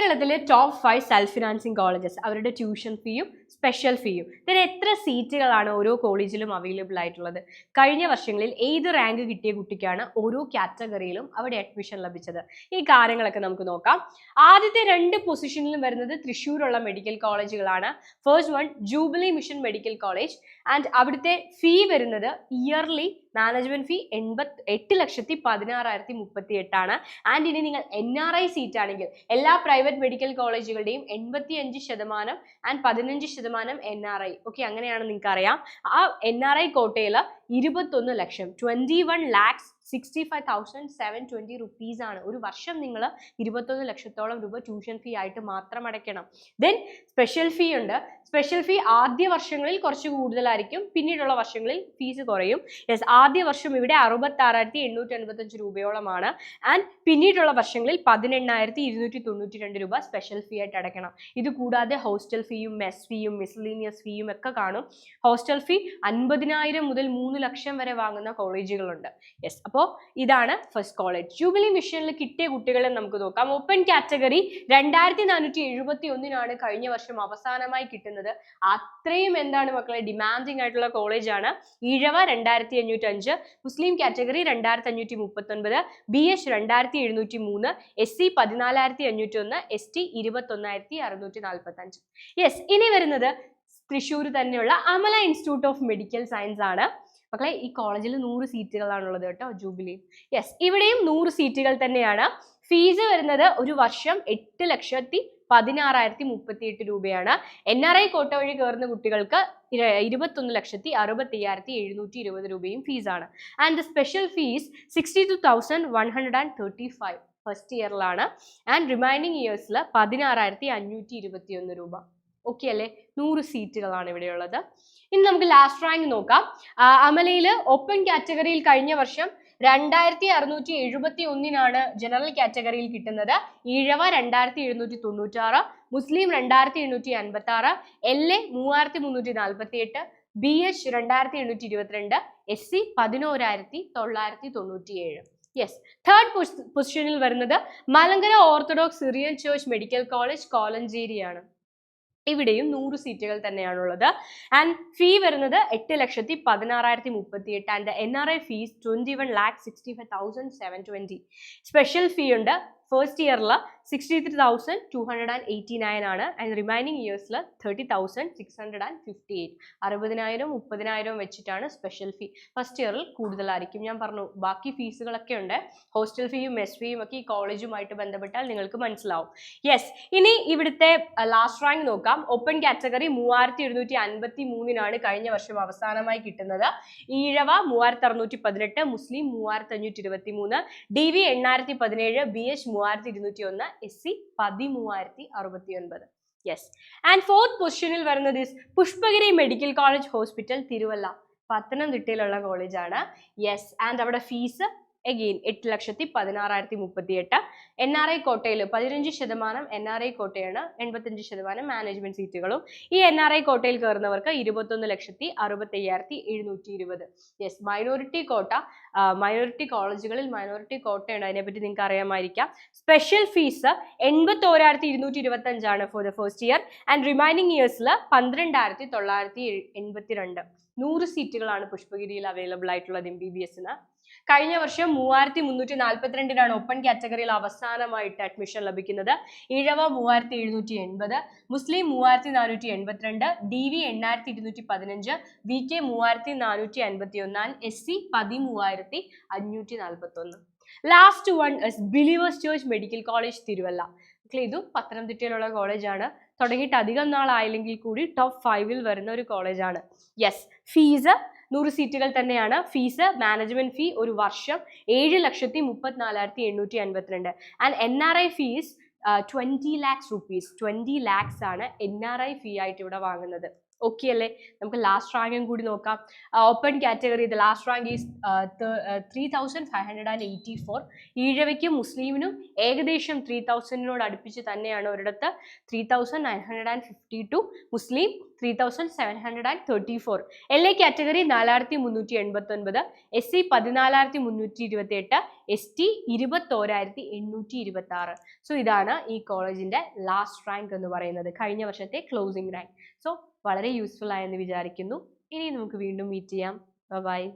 കേരളത്തിലെ top 5 self financing colleges അവരുടെ tuition ഫീയും special ഫീയും ഇതിന് എത്ര സീറ്റുകളാണ് ഓരോ കോളേജിലും അവൈലബിൾ ആയിട്ടുള്ളത്, കഴിഞ്ഞ വർഷങ്ങളിൽ ഏത് റാങ്ക് കിട്ടിയ കുട്ടിക്കാണ് ഓരോ കാറ്റഗറിയിലും അവിടെ അഡ്മിഷൻ ലഭിച്ചത്, ഈ കാര്യങ്ങളൊക്കെ നമുക്ക് നോക്കാം. ആദ്യത്തെ 2 പൊസിഷനിലും വരുന്നത് തൃശ്ശൂരുള്ള മെഡിക്കൽ കോളേജുകളാണ്. First one Jubilee Mission Medical College and അവിടുത്തെ ഫീ വരുന്നത് ഇയർലി മാനേജ്മെന്റ് ഫീ 8,16,038 ആണ്. ആൻഡ് ഇനി നിങ്ങൾ NRI സീറ്റ് ആണെങ്കിൽ എല്ലാ പ്രൈവറ്റ് മെഡിക്കൽ കോളേജുകളുടെയും 85% ആൻഡ് 15% NRI. ഓക്കെ, അങ്ങനെയാണ് നിങ്ങൾക്ക് അറിയാം. ആ NRI കോട്ടയിൽ 21 ലക്ഷം 21,65,720 റുപ്പീസ് ആണ്. ഒരു വർഷം നിങ്ങൾ 21 ലക്ഷത്തോളം രൂപ ട്യൂഷൻ ഫീ ആയിട്ട് മാത്രം അടയ്ക്കണം. ദെൻ സ്പെഷ്യൽ ഫീ ഉണ്ട്. സ്പെഷ്യൽ ഫീ ആദ്യ വർഷങ്ങളിൽ കുറച്ച് കൂടുതലായിരിക്കും, പിന്നീടുള്ള വർഷങ്ങളിൽ ഫീസ് കുറയും. യെസ്, ആദ്യ വർഷം ഇവിടെ 66,885 രൂപയോളമാണ്. ആൻഡ് പിന്നീടുള്ള വർഷങ്ങളിൽ 18,292 രൂപ സ്പെഷ്യൽ ഫീ ആയിട്ട് അടയ്ക്കണം. ഇത് കൂടാതെ ഹോസ്റ്റൽ ഫീയും മെസ് ഫീയും മിസ്ലീനിയസ് ഫീയും ഒക്കെ കാണും. ഹോസ്റ്റൽ ഫീ 50,000 മുതൽ 3 ലക്ഷം വരെ വാങ്ങുന്ന കോളേജുകളുണ്ട്. യെസ്, അപ്പോൾ ഇതാണ് ഫസ്റ്റ് കോളേജ്. ജൂബിലി മിഷനിൽ കിട്ടിയ കുട്ടികളെ നമുക്ക് നോക്കാം. ഓപ്പൺ കാറ്റഗറി 2,471 കഴിഞ്ഞ വർഷം അവസാനമായി കിട്ടുന്നത്. അത്രയും എന്താണ് മക്കളെ ഡിമാൻഡിങ് ആയിട്ടുള്ള കോളേജാണ്. ഈഴവ 2,505, മുസ്ലിം category 2,539, BH 2,703, SC 14,501, ST 21,645. Yes, ഇനി വരുന്നത് തൃശ്ശൂർ തന്നെയുള്ള Amala Institute of Medical Science ആണ്. മക്കളെ, ഈ കോളേജിൽ 100 സീറ്റുകളാണുള്ളത് കേട്ടോ, ജൂബിലി. യെസ്, ഇവിടെയും 100 സീറ്റുകൾ തന്നെയാണ്. ഫീസ് വരുന്നത് ഒരു വർഷം 8,16,038 രൂപയാണ്. NRI കോട്ട വഴി കയറുന്ന കുട്ടികൾക്ക് 21,65,720 രൂപയും ഫീസാണ്. And the special fees 62,135 first ഇയറിലാണ്. ആൻഡ് റിമൈനിങ് ഇയേഴ്സിൽ 16,521 രൂപ. ഓക്കെ അല്ലേ? 100 സീറ്റുകളാണ് ഇവിടെയുള്ളത്. ഇനി നമുക്ക് ലാസ്റ്റ് റാങ്ക് നോക്കാം. അമലയിൽ ഓപ്പൺ കാറ്റഗറിയിൽ കഴിഞ്ഞ വർഷം 2,671 ജനറൽ കാറ്റഗറിയിൽ കിട്ടുന്നത്. ഈഴവ 2,796, മുസ്ലിം 2,856, LA 3,348, BH 2,822, SC 11,997. Yes, third പൊസിഷനിൽ വരുന്നത് Malankara Orthodox Syrian Church Medical College കോലഞ്ചേരിയാണ്. ഇവിടെയും 100 സീറ്റുകൾ തന്നെയാണുള്ളത്. ആൻഡ് ഫീ വരുന്നത് 8,16,038 ആൻഡ് NRI ഫീസ് 21,65,720. സ്പെഷ്യൽ ഫീ ഉണ്ട്. ഫസ്റ്റ് ഇയറിൽ 63,289 ആണ്. And remaining ഇയേഴ്സിൽ 30,658. 60,000 30,000 വെച്ചിട്ടാണ് സ്പെഷ്യൽ ഫീ. ഫസ്റ്റ് ഇയറിൽ കൂടുതലായിരിക്കും. ഞാൻ പറഞ്ഞു, ബാക്കി ഫീസുകളൊക്കെ ഉണ്ട്. ഹോസ്റ്റൽ ഫീയും മെസ് ഫീയും ഒക്കെ ഈ കോളേജുമായിട്ട് ബന്ധപ്പെട്ടാൽ നിങ്ങൾക്ക് മനസ്സിലാവും. യെസ്, ഇനി ഇവിടുത്തെ ലാസ്റ്റ് റാങ്ക് നോക്കാം. ഓപ്പൺ കാറ്റഗറി 3,753 കഴിഞ്ഞ വർഷം അവസാനമായി കിട്ടുന്നത്. ഈഴവ 3,618, മുസ്ലിം 3,523, DV 8,017, BH 3,201, SC 13,069. Yes, and fourth പൊസിഷനിൽ വരുന്നത് Pushpagiri Medical College Hospital, Thiruvalla, പത്തനംതിട്ടയിലുള്ള കോളേജാണ്. യെസ്, ആൻഡ് അവിടെ ഫീസ് അഗെയിൻ 8,16,038. NRI കോട്ടയിൽ 15% NRI കോട്ടയാണ്, 85% മാനേജ്മെന്റ് സീറ്റുകളും. ഈ NRI കോട്ടയിൽ കയറുന്നവർക്ക് 21,65,720. യെസ്, മൈനോറിറ്റി കോട്ട, മൈനോറിറ്റി കോളേജുകളിൽ മൈനോറിറ്റി കോട്ടയുണ്ട്, അതിനെപ്പറ്റി നിങ്ങൾക്ക് അറിയാമായിരിക്കാം. Special fees 81,225 for the first year. And remaining ഇയേഴ്സിൽ 12,982. 100 സീറ്റുകളാണ് പുഷ്പഗിരിയിൽ അവൈലബിൾ ആയിട്ടുള്ളത് MBBSന്. കഴിഞ്ഞ വർഷം 3,342 ഓപ്പൺ കാറ്റഗറിയിൽ അവസാനമായിട്ട് അഡ്മിഷൻ ലഭിക്കുന്നത്. ഈഴവ 3,780, മുസ്ലിം 3,482, DV 8,215, VK 3,451, SC 13,541. Last one believers church Medical college, Thiruvalla. ഇതും പത്തനംതിട്ടയിലുള്ള കോളേജാണ്. തുടങ്ങിയിട്ട് അധികം നാളായില്ലെങ്കിൽ കൂടി ടോപ്പ് 5-ൽ വരുന്ന ഒരു കോളേജാണ്. യെസ്, ഫീസ് 100 സീറ്റുകൾ തന്നെയാണ്. ഫീസ് മാനേജ്മെന്റ് ഫീ ഒരു വർഷം 7,34,852. And NRI fees 20 lakhs rupees. 20 lakhs ആണ് NRI ഫീ ആയിട്ട് ഇവിടെ വാങ്ങുന്നത്. ഓക്കെ അല്ലേ? നമുക്ക് ലാസ്റ്റ് റാങ്കും കൂടി നോക്കാം. Open category the last rank is 3,584. ഈഴവയ്ക്കും മുസ്ലിമിനും ഏകദേശം 3,000 അടുപ്പിച്ച് തന്നെയാണ്. ഒരിടത്ത് 3,952, മുസ്ലിം 3734. LA category 4389, SC 14328, ST 21826. So ഇതാണ് ഈ കോളേജിന്റെ ലാസ്റ്റ് റാങ്ക് എന്ന് പറയുന്നത്, കഴിഞ്ഞ വർഷത്തെ ക്ലോസിംഗ് റാങ്ക്. സോ വളരെ യൂസ്ഫുൾ ആയെന്ന് വിചാരിക്കുന്നു. ഇനി നമുക്ക് വീണ്ടും മീറ്റ് ചെയ്യാം. ബൈ.